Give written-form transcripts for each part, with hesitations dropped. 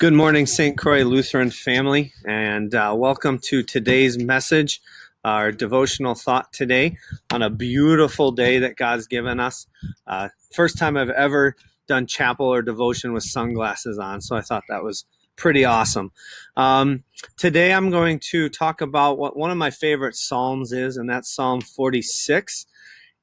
Good morning, St. Croix Lutheran family, and welcome to today's message, our devotional thought today on a beautiful day that God's given us. First time I've ever done chapel or devotion with sunglasses on, so I thought that was pretty awesome. Today I'm going to talk about what one of my favorite Psalms is, and that's Psalm 46.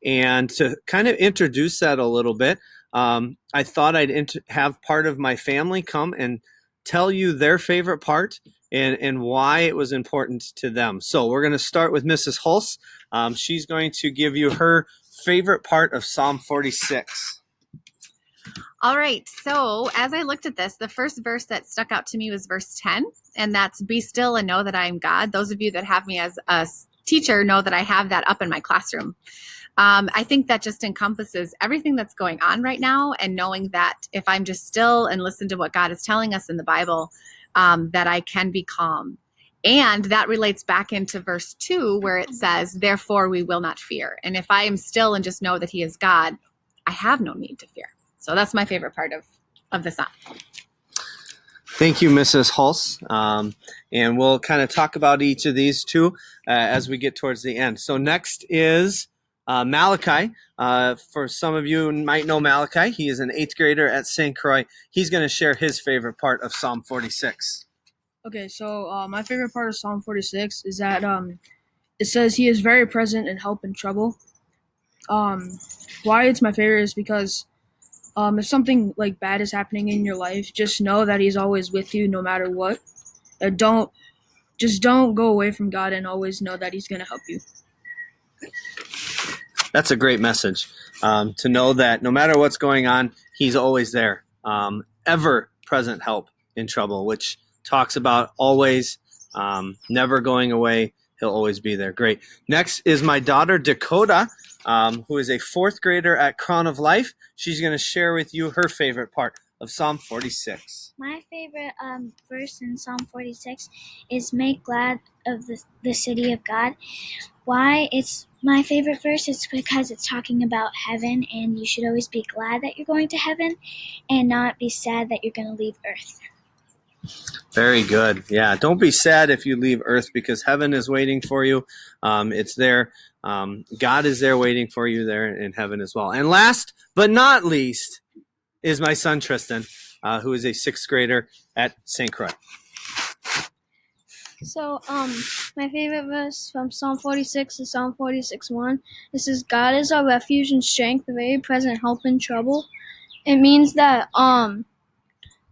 And to kind of introduce that a little bit, I thought I'd have part of my family come and tell you their favorite part and why it was important to them. So we're going to start with Mrs. Hulse. She's going to give you her favorite part of Psalm 46. All right. So as I looked at this, the first verse that stuck out to me was verse 10, and that's "Be still and know that I am God." Those of you that have me as a teacher know that I have that up in my classroom. I think that just encompasses everything that's going on right now, and knowing that if I'm just still and listen to what God is telling us in the Bible, that I can be calm. And that relates back into verse 2 where it says, "Therefore we will not fear." And if I am still and just know that he is God, I have no need to fear. So that's my favorite part of the psalm. Thank you, Mrs. Hulse. And we'll kind of talk about each of these two as we get towards the end. So next is Malachi. For some of you who might know Malachi, he is an 8th grader at St. Croix. He's going to share his favorite part of Psalm 46. Okay, so my favorite part of Psalm 46 is that it says he is very present in help and trouble. Why it's my favorite is because if something like bad is happening in your life, just know that he's always with you no matter what. Don't go away from God, and always know that he's going to help you. That's a great message, to know that no matter what's going on, he's always there. Ever-present help in trouble, which talks about always, never going away. He'll always be there. Great. Next is my daughter, Dakota, who is a 4th grader at Crown of Life. She's going to share with you her favorite part of Psalm 46. My favorite verse in Psalm 46 is "Make glad of the city of God." Why it's my favorite verse is because it's talking about heaven, and you should always be glad that you're going to heaven and not be sad that you're going to leave earth. Very good. Yeah, don't be sad if you leave earth, because heaven is waiting for you. It's there. God is there waiting for you there in heaven as well. And last but not least is my son, Tristan, who is a 6th grader at St. Croix. So, my favorite verse from Psalm 46 is Psalm 46:1. It says, "God is our refuge and strength, a very present help in trouble." It means that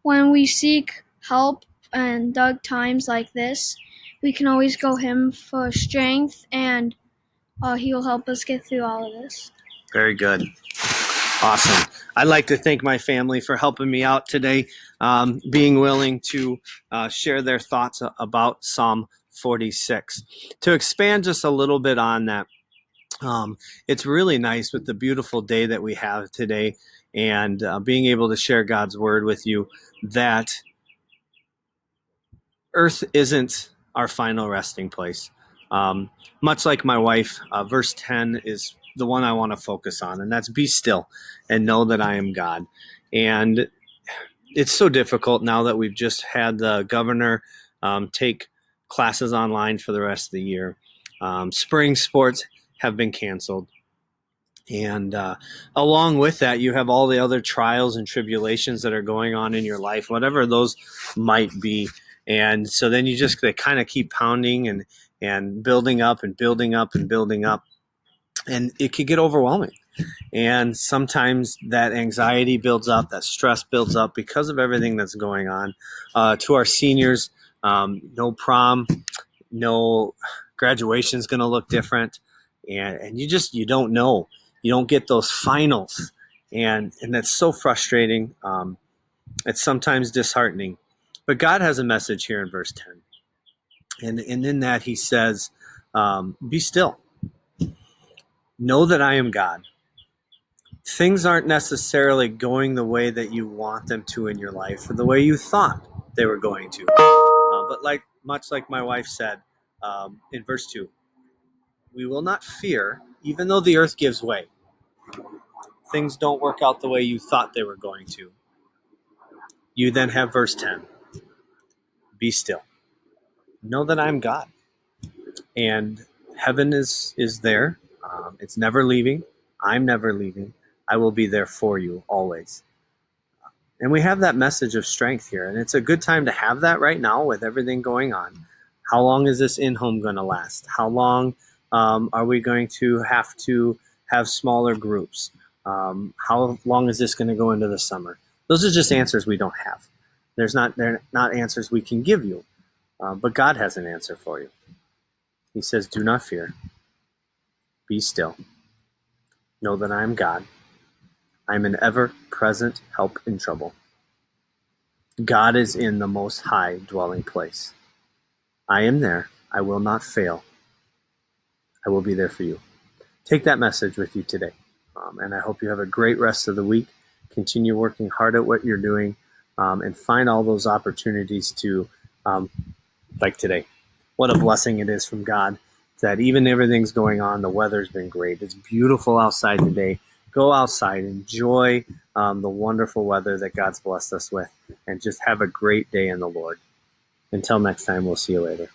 when we seek help in dark times like this, we can always go him for strength, and he will help us get through all of this. Very good. Awesome. I'd like to thank my family for helping me out today, being willing to share their thoughts about Psalm 46. To expand just a little bit on that, it's really nice with the beautiful day that we have today, and being able to share God's word with you, that earth isn't our final resting place. Much like my wife, verse 10 is the one I want to focus on, and that's "Be still and know that I am God." And it's so difficult now that we've just had the governor take classes online for the rest of the year. Spring sports have been canceled. And along with that, you have all the other trials and tribulations that are going on in your life, whatever those might be. And so then they kind of keep pounding and building up and building up and building up. And it could get overwhelming. And sometimes that anxiety builds up, that stress builds up because of everything that's going on. To our seniors, no prom, no graduation is going to look different. And you don't know. You don't get those finals. And that's so frustrating. It's sometimes disheartening. But God has a message here in verse 10. And in that he says, "Be still. Know that I am God." Things aren't necessarily going the way that you want them to in your life, or the way you thought they were going to. But much like my wife said in verse 2, we will not fear, even though the earth gives way. Things don't work out the way you thought they were going to. You then have verse 10. be still. Know that I'm God. And heaven is there. It's never leaving. I'm never leaving. I will be there for you always. And we have that message of strength here. And it's a good time to have that right now with everything going on. How long is this in-home going to last? How long are we going to have smaller groups? How long is this going to go into the summer? Those are just answers we don't have. They're not answers we can give you. But God has an answer for you. He says, do not fear. Be still. Know that I am God. I am an ever-present help in trouble. God is in the most high dwelling place. I am there. I will not fail. I will be there for you. Take that message with you today. And I hope you have a great rest of the week. Continue working hard at what you're doing and find all those opportunities to, like today. What a blessing it is from God that even everything's going on, the weather's been great. It's beautiful outside today. Go outside, enjoy the wonderful weather that God's blessed us with, and just have a great day in the Lord. Until next time, we'll see you later.